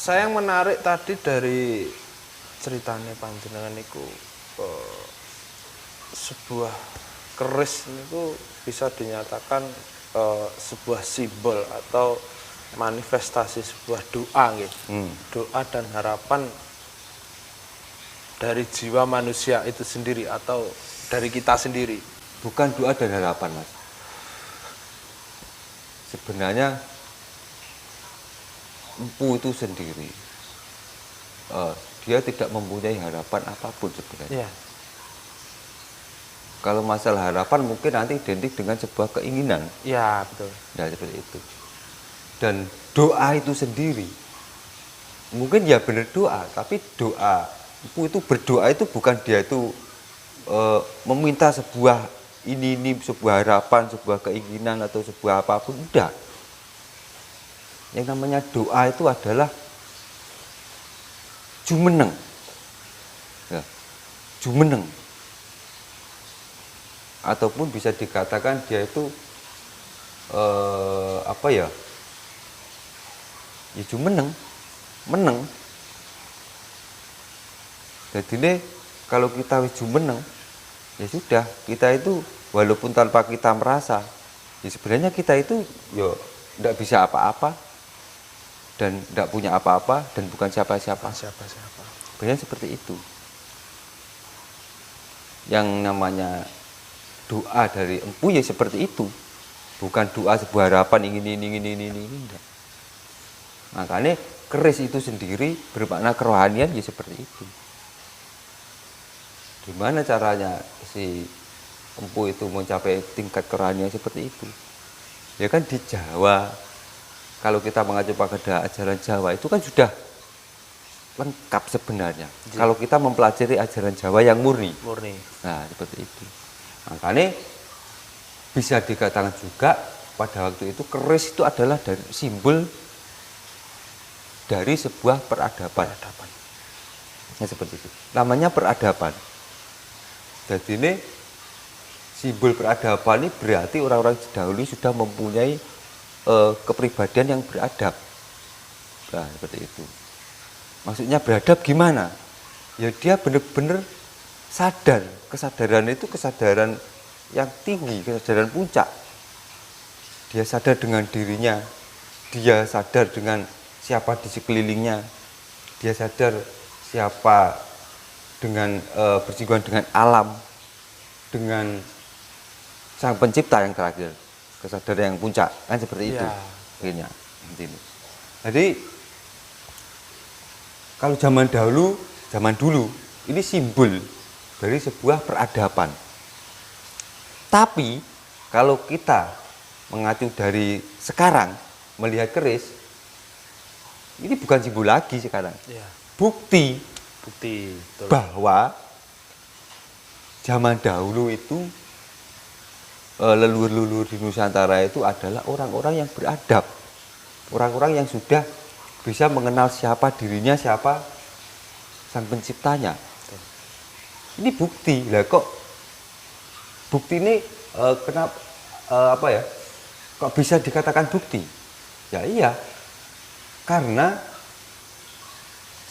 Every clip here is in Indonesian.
saya yang menarik tadi dari ceritanya panjenengan niku sebuah keris niku bisa dinyatakan sebuah simbol atau manifestasi sebuah doa nggih. Doa dan harapan dari jiwa manusia itu sendiri atau dari kita sendiri. Bukan doa dan harapan, Mas. Sebenarnya empu itu sendiri dia tidak mempunyai harapan apapun sebenarnya. Ya. Kalau masalah harapan mungkin nanti identik dengan sebuah keinginan. Ya, betul. Nah, seperti itu. Dan doa itu sendiri mungkin ya benar doa, tapi doa itu berdoa itu bukan dia itu meminta sebuah ini sebuah harapan, sebuah keinginan atau sebuah apapun, udah. Yang namanya doa itu adalah jumeneng. Ya, jumeneng. Ataupun bisa dikatakan dia itu apa ya? Ya jumeneng, meneng. Jadi ini kalau kita wis jumeneng, ya sudah, kita itu walaupun tanpa kita merasa, ya sebenarnya kita itu ya tidak bisa apa-apa dan tidak punya apa-apa dan bukan siapa-siapa. Siapa-siapa. Sebenarnya seperti itu. Yang namanya doa dari empu ya seperti itu. Bukan doa sebuah harapan ingin ini enggak. Makanya keris itu sendiri bermakna kerohanian ya seperti itu. Gimana caranya si empu itu mencapai tingkat kerohanian seperti itu? Ya kan di Jawa, kalau kita mengacu pada ajaran Jawa itu kan sudah lengkap sebenarnya. Kalau kita mempelajari ajaran Jawa yang murni. Nah, seperti itu. Makanya bisa dikatakan juga pada waktu itu keris itu adalah dari simbol dari sebuah peradaban. Ya, seperti itu. Namanya peradaban. Jadi ini simbol peradaban ini berarti orang-orang dahulu sudah mempunyai kepribadian yang beradab. Nah, seperti itu. Maksudnya beradab gimana? Ya dia benar-benar sadar. Kesadaran itu kesadaran yang tinggi, kesadaran puncak. Dia sadar dengan dirinya. Dia sadar dengan siapa di sekelilingnya. Dia sadar siapa dengan bersinggungan dengan alam, dengan sang pencipta yang terakhir, kesadaran yang puncak, kan seperti itu akhirnya. Jadi kalau zaman dulu ini simbol dari sebuah peradaban. Tapi kalau kita mengacu dari sekarang melihat keris, ini bukan simbol lagi sekarang. Bukti bahwa zaman dahulu itu leluhur-leluhur di Nusantara itu adalah orang-orang yang beradab, orang-orang yang sudah bisa mengenal siapa dirinya, siapa sang penciptanya. Ini bukti. Lah kok bukti ini kenapa kok bisa dikatakan bukti? Ya iya, karena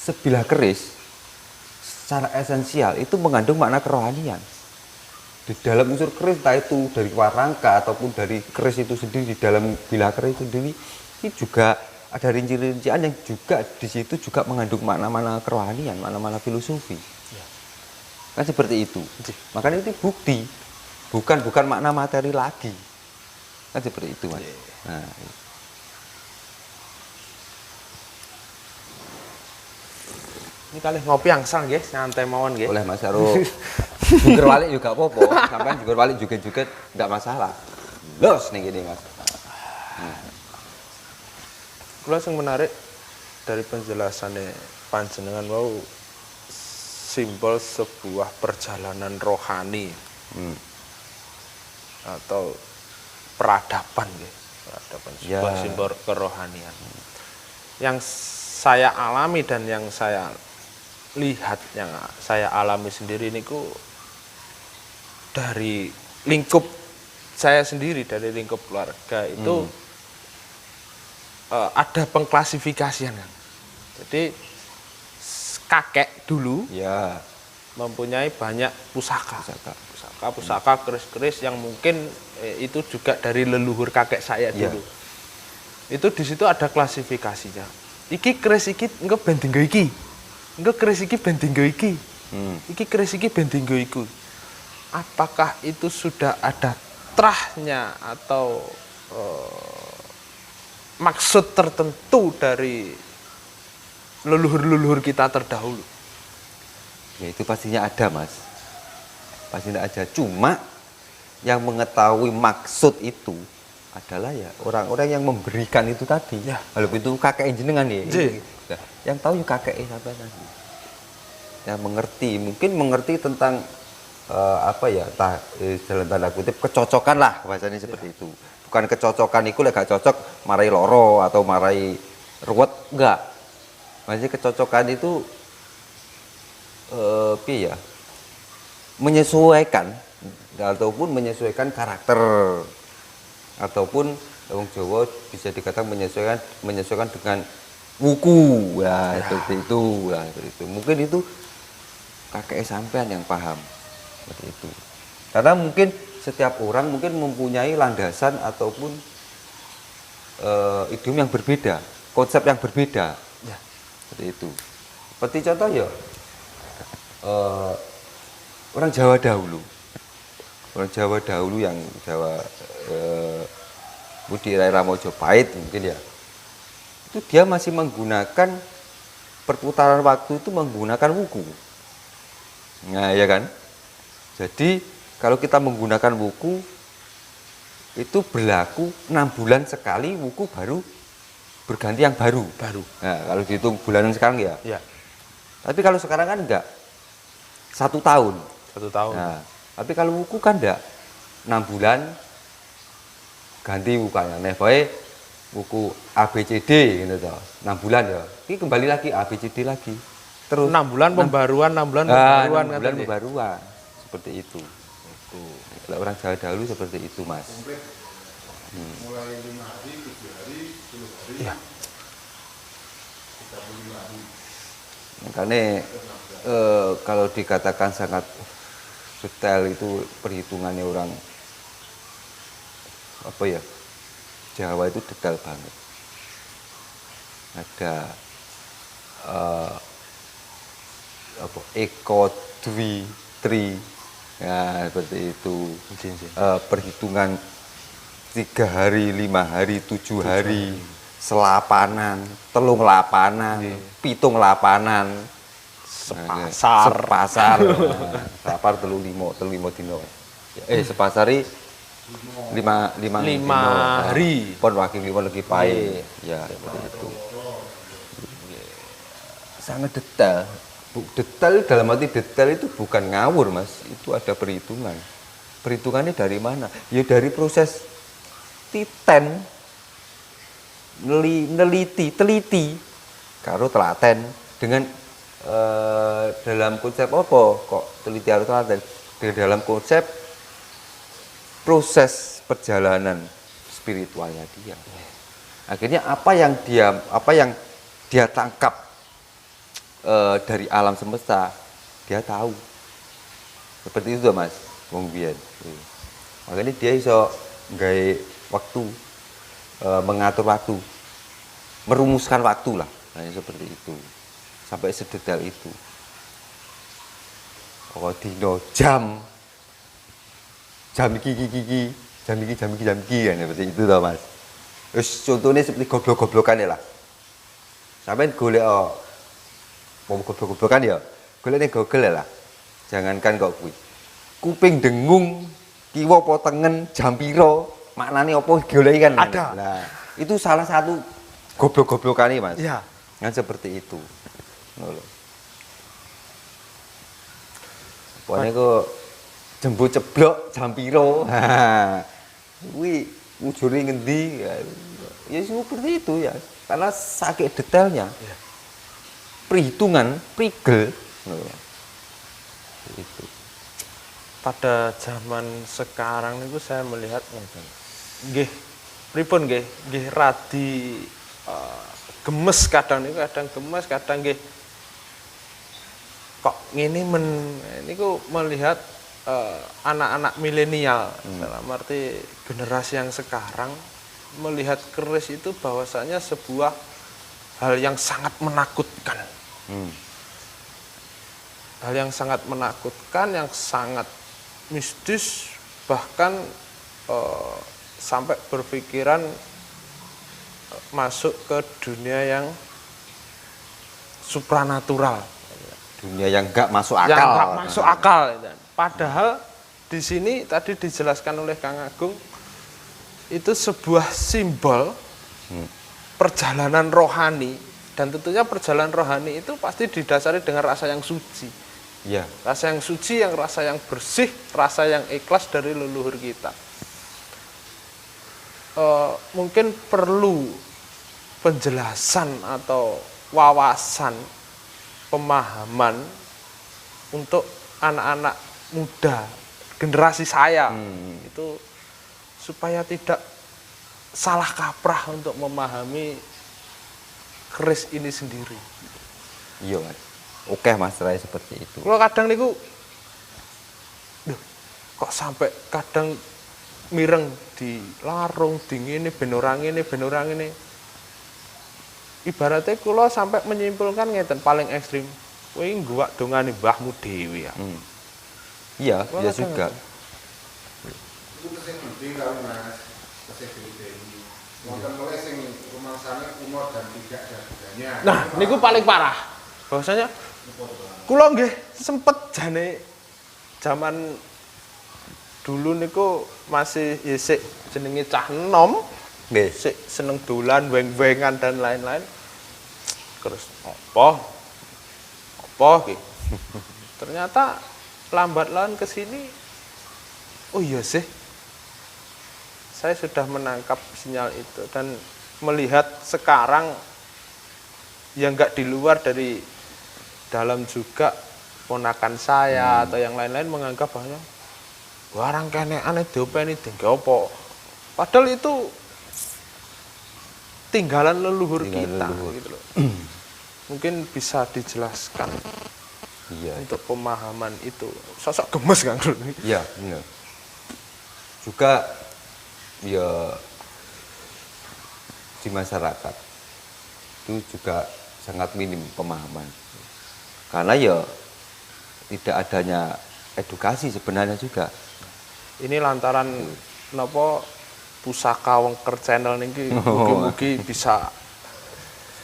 sebilah keris secara esensial itu mengandung makna kerohanian. Di dalam unsur keris, entah itu dari warangka ataupun dari keris itu sendiri, di dalam bilah keris sendiri ini juga ada rincian-rincian yang juga di situ juga mengandung makna-makna kerohanian, makna-makna filosofi. Kan seperti itu. Makanya itu bukti, bukan makna materi lagi. Kan seperti itu, Mas. Nah, ini kali ngopi angsal nggih, santai mawon nggih. oleh Mas Aro. Juger walik juga apa-apa, sampean juger walik juga enggak masalah. Los nih gini, Mas. Kula sing menarik dari penjelasannya panjenengan wau simbol sebuah perjalanan rohani atau peradaban nggih. Peradaban sebuah simbol kerohanian. Yang saya alami dan yang saya lihat, yang saya alami sendiri niku dari lingkup saya sendiri, dari lingkup keluarga itu ada pengklasifikasian kan. Jadi kakek dulu Ya, mempunyai banyak pusaka. pusaka. Pusaka keris-keris yang mungkin itu juga dari leluhur kakek saya Iya. dulu. Itu di situ ada klasifikasinya. Iki keris iki engko ben dinggo iki. Engko keris iki ben dinggo iki. Iki keris iki ben dinggo iku. Apakah itu sudah ada trahnya atau maksud tertentu dari leluhur-leluhur kita terdahulu? Ya itu pastinya ada, Mas. Pastinya ada. Cuma yang mengetahui maksud itu adalah ya orang-orang yang memberikan itu tadi. Ya. Walaupun itu kakek jenengan ya. Ji. Nah, yang tahu ya kakek sampai nanti. Yang mengerti, mungkin mengerti tentang dalam tanda kutip kecocokan lah bahasanya seperti itu. Bukan kecocokan itu gak cocok marai loro atau marai ruwet, enggak. Maksudnya kecocokan itu menyesuaikan ataupun menyesuaikan karakter ataupun orang Jawa bisa dikatakan menyesuaikan dengan wuku ya, seperti itu lah, seperti itu. Mungkin itu kakek sampean yang paham seperti itu. Karena mungkin setiap orang mungkin mempunyai landasan ataupun idiom yang berbeda, konsep yang berbeda. Ya. Seperti itu. Seperti contoh ya orang Jawa dahulu. Orang Jawa dahulu yang Jawa Budi Rai Mojopahit mungkin ya. Itu dia masih menggunakan perputaran waktu itu menggunakan wuku. Nah, ya kan? Jadi kalau kita menggunakan wuku itu berlaku 6 bulan sekali wuku baru berganti yang baru. Nah, kalau dihitung bulanan sekarang ya. Ya. Tapi kalau sekarang kan enggak. 1 tahun. 1 tahun. Nah, tapi kalau wuku kan enggak. 6 bulan ganti wukanya. Nah, baik wuku ABCD gitu toh. 6 bulan ya. Ini kembali lagi ABCD lagi. Terus 6 bulan pembaruan, 6 bulan pembaruan 6 bulan pembaruan. Seperti itu. Kalau orang Jawa dahulu seperti itu, Mas. Mulai 5 hari, 7 hari, 10 hari, Iya. 35 hari. Makanya kalau dikatakan sangat detail itu perhitungannya orang apa ya, Jawa itu detail banget. Ada eko dwi tri, ya seperti itu. Perhitungan 3 hari, 5 hari, 7 hari, selapanan, telung lapanan, pitung lapanan, sepasar, sapar telung limo dino. Sepasari 5 hari. Pon wakil 5 lagi pae. Ya seperti itu. Sangat detail. Detail dalam arti detail itu bukan ngawur, Mas. Itu ada perhitungan. Perhitungannya dari mana? Ya dari proses titen, teliti, karo telaten dengan dalam konsep apa kok teliti harus telaten? Dalam konsep proses perjalanan spiritualnya dia. Akhirnya apa yang dia tangkap dari alam semesta dia tahu. Seperti itu, Mas. Wong biyen. Makanya dia iso nggawe waktu, mengatur waktu, merumuskan waktu lah, nah, seperti itu, sampai sedetail itu. Oh, dino jam iki, jam iki kan seperti itu toh, Mas. Terus contohnya seperti goblok-goblokan ya lah. Sampai golek mau goblok-goblokan ya, golek ning Google ya lah. Jangankan kok kuwi. Kuping dengung, kiwa apa tengen, jam piro, maknane apa goleki kan Ada. Nah, itu salah satu goblok-goblokane, Mas. Iya. Kan seperti itu. Ngono lho. Pokoknya kok jembut ceblok jam piro. Ha. Kuwi ujure ngendi ya. Ya seperti itu ya. Karena saking detailnya. Iya. Perhitungan, prigel. Itu. Pada zaman sekarang itu saya melihat nggih pripun nggih radi gemes kadang niku kadang gemes kadang nggih kok ngene niku melihat anak-anak milenial dalam arti generasi yang sekarang melihat keris itu bahwasanya sebuah hal yang sangat menakutkan. Hal yang sangat menakutkan, yang sangat mistis, bahkan sampai berpikiran masuk ke dunia yang supranatural. Dunia yang enggak masuk akal. Yang enggak masuk akal. Padahal di sini tadi dijelaskan oleh Kang Agung itu sebuah simbol perjalanan rohani, dan tentunya perjalanan rohani itu pasti didasari dengan rasa yang suci. Iya. Rasa yang suci, rasa yang bersih, rasa yang ikhlas dari leluhur kita. Mungkin perlu penjelasan atau wawasan, pemahaman untuk anak-anak muda generasi saya itu supaya tidak salah kaprah untuk memahami keris ini sendiri. Iya Mas. Oke Mas Rai seperti itu. Kalau kadang niku kok sampai kadang mireng di larung dingin ini ben orang ini. Ibaratnya kula sampai menyimpulkan ngeten paling ekstrim. Kowe ngguwak dongane mbahmu dhewe ya. Iya, ya juga. Itu sing penting kalau Mas, sing dibeli. Wonten mulai sing rumangsane umur dan tidak ada bedanya. Nah, niku paling parah. Bahwasanya kula nggih sempet jane zaman dulu niku masih isik jenenge cah enom, Nggih. sik seneng dolan weng-wengan dan lain-lain. Terus apa iki? Ternyata lambat laun ke sini, oh iya sih, saya sudah menangkap sinyal itu dan melihat sekarang yang nggak di luar dari dalam juga ponakan saya atau yang lain-lain menganggap bahwa barang kene aneh diopeni tinggal apa. Padahal itu tinggalan leluhur kita gitu loh. Mungkin bisa dijelaskan. Iya. Untuk pemahaman itu sosok gemes kan? Iya, benar. Juga ya di masyarakat itu juga sangat minim pemahaman. Karena ya tidak adanya edukasi sebenarnya juga. Ini lantaran napa Pusaka Wengker channel niki mugi-mugi bisa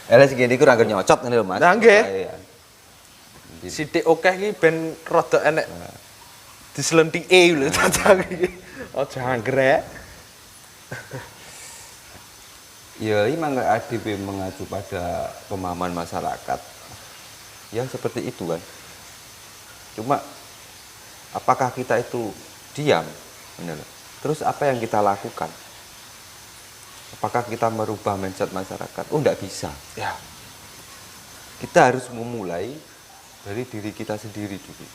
Segini ku rangger nyocot ngene lho Mas. Nah, nggih. Sithik akeh iki ben rada enek dislentike lho cacang iki. Aja anggrek. Ya, ini memang ADB mengacu pada pemahaman masyarakat. Ya seperti itu kan. Cuma apakah kita itu diam? Benar. Terus apa yang kita lakukan? Apakah kita merubah mindset masyarakat? Oh, enggak bisa. Ya. Kita harus memulai dari diri kita sendiri dulu.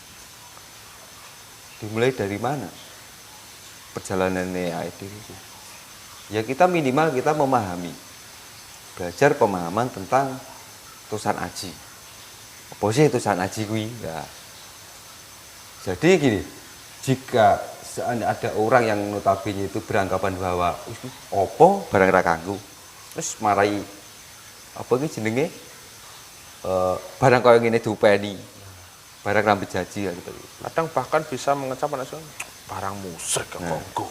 Dimulai dari mana? Perjalanannya ADB itu. Ya kita minimal kita memahami. Belajar pemahaman tentang tusan aji. Apa sih tusan aji kuwi? Ya. Jadi gini, jika ada orang yang notabene itu beranggapan bahwa opo barang ra kanggo, terus marai apa iki jenenge barang kaya ngene diupeni, barang rambut jaji ya gitu. Kadang bahkan bisa mengecap barang musrik kanggo.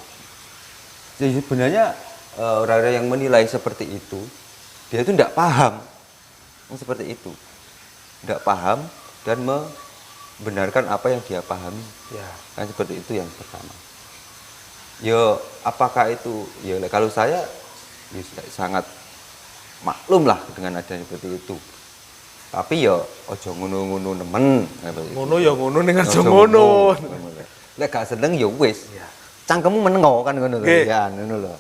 Jadi sebenarnya orang-orang yang menilai seperti itu, dia itu tidak paham seperti itu, tidak paham dan membenarkan apa yang dia pahami. Ya. Kan seperti itu yang pertama. Yo, apakah itu? Ya kalau saya ya, sangat maklum lah dengan adanya seperti itu. Tapi ya ojo ngono-ngono nemen. Ngono ya ngono ning aja ngono. Lek gak seneng ya wis. Iya. Cangkemmu menengo kan ngono lho. Nggih. Ya ngono lho.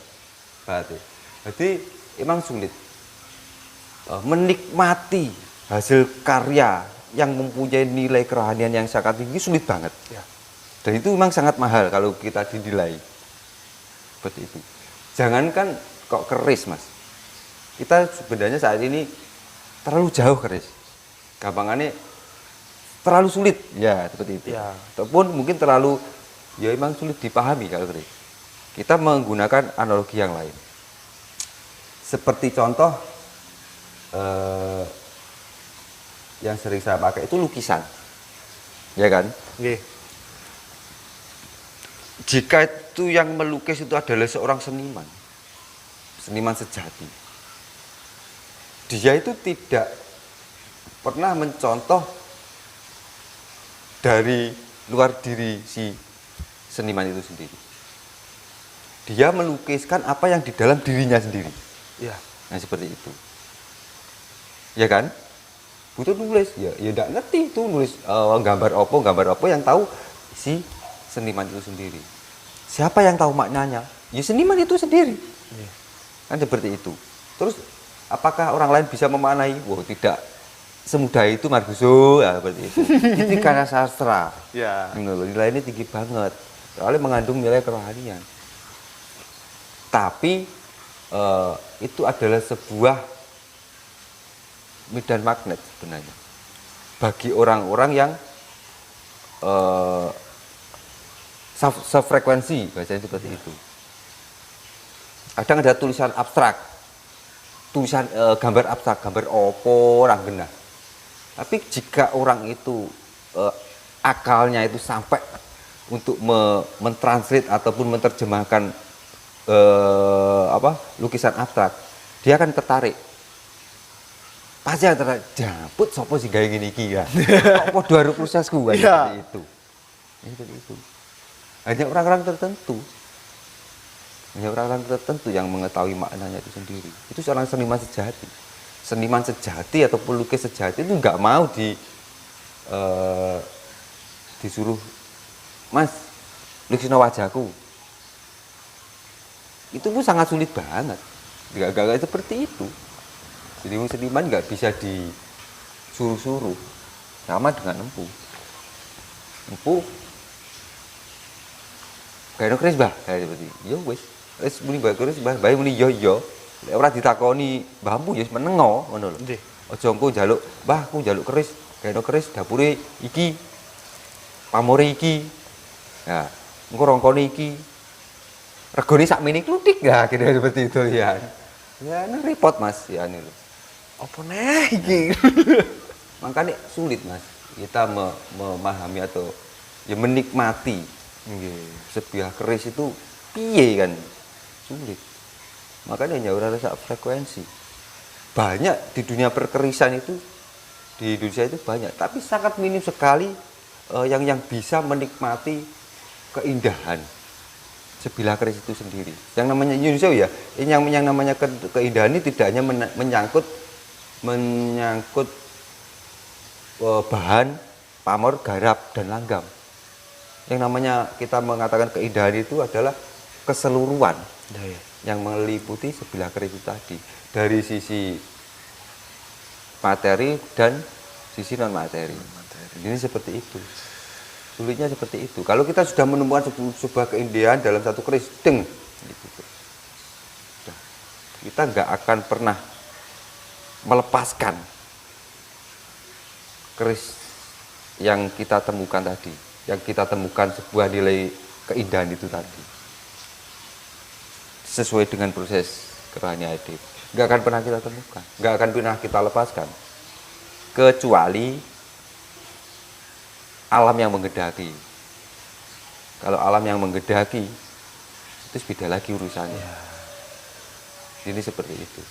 Berarti. Jadi emang sulit menikmati hasil karya yang mempunyai nilai kerohanian yang sangat tinggi sulit banget. Ya. Dan itu memang sangat mahal kalau kita dinilai seperti itu. Jangankan kok keris Mas, Kita sebenarnya saat ini terlalu jauh keris. Gampangannya terlalu sulit, ya seperti itu. Ya. Ataupun mungkin terlalu, ya emang sulit dipahami kalau keris. Kita menggunakan analogi yang lain. Seperti contoh yang sering saya pakai itu lukisan, ya kan? Nggih. Jika itu yang melukis itu adalah seorang seniman, seniman sejati, dia itu tidak pernah mencontoh dari luar diri si seniman itu sendiri. Dia melukiskan apa yang di dalam dirinya sendiri. Ya. Nah seperti itu, ya kan? Butuh nulis, ya tidak ngerti itu nulis gambar apa yang tahu si seniman itu sendiri. Siapa yang tahu maknanya? Ya seniman itu sendiri. Iya. Kan seperti itu. Terus apakah orang lain bisa memaknai? Wah tidak semudah itu Marguso, ya seperti itu. Itu karena sastra. Ya. Nilainya tinggi banget. Soalnya mengandung nilai kerohanian. Tapi itu adalah sebuah medan magnet sebenarnya bagi orang-orang yang sefrekuensi, bahasanya seperti itu. Kadang ada tulisan abstrak, tulisan gambar abstrak, gambar opo orang genah. Tapi jika orang itu akalnya itu sampai untuk mentranslate ataupun menerjemahkan lukisan abstrak, dia akan tertarik. Pasti akan tertarik. Jambut sopo sih gaya gini iki ya. Apa dua prosesku kan seperti itu. Ya, seperti itu. Hanya orang-orang tertentu. Hanya orang-orang tertentu yang mengetahui maknanya itu sendiri. Itu seorang seniman sejati. Seniman sejati atau pelukis sejati itu nggak mau disuruh, Mas, lukisin wajahku. Itu pun sangat sulit banget. Gak seperti itu. Jadi seniman nggak bisa disuruh-suruh. Sama dengan empu. Empu kayak keris bah, kayak seperti yo wis. Wis muni bae keris bah, bae muni yo yo. Lek ora ditakoni mbahmu ya wis menengo ngono lho. Nggih. Aja engko njaluk, "Mbah, aku njaluk keris." Kayak keris dapure iki. Pamore iki. Nah, engko rongkone iki. Regane sakmene kluthik ya, kira seperti itu ya. Ya, ini repot Mas, ya ini lho. Apa neh iki? Makanya sulit Mas kita memahami atau ya menikmati sebuah keris itu piye kan, sulit. Makanya hanya rasa frekuensi. Banyak di dunia perkerisan itu, di Indonesia itu banyak, tapi sangat minim sekali yang bisa menikmati keindahan sebilah keris itu sendiri. Yang namanya Indonesia ya, yang namanya keindahan ini tidak hanya menyangkut bahan, pamor, garap, dan langgam. Yang namanya kita mengatakan keindahan itu adalah keseluruhan yang meliputi sebilah keris itu tadi. Dari sisi materi dan sisi non materi. Ini seperti itu. Sulitnya seperti itu. Kalau kita sudah menemukan sebuah keindahan dalam satu keris, deng, gitu. Kita nggak akan pernah melepaskan keris yang kita temukan tadi, yang kita temukan sebuah nilai keindahan itu tadi, sesuai dengan proses kerohanian hidup. Nggak akan pernah kita temukan, nggak akan pernah kita lepaskan, kecuali alam yang menggedaki. Kalau alam yang menggedaki, itu beda lagi urusannya. Ini seperti itu.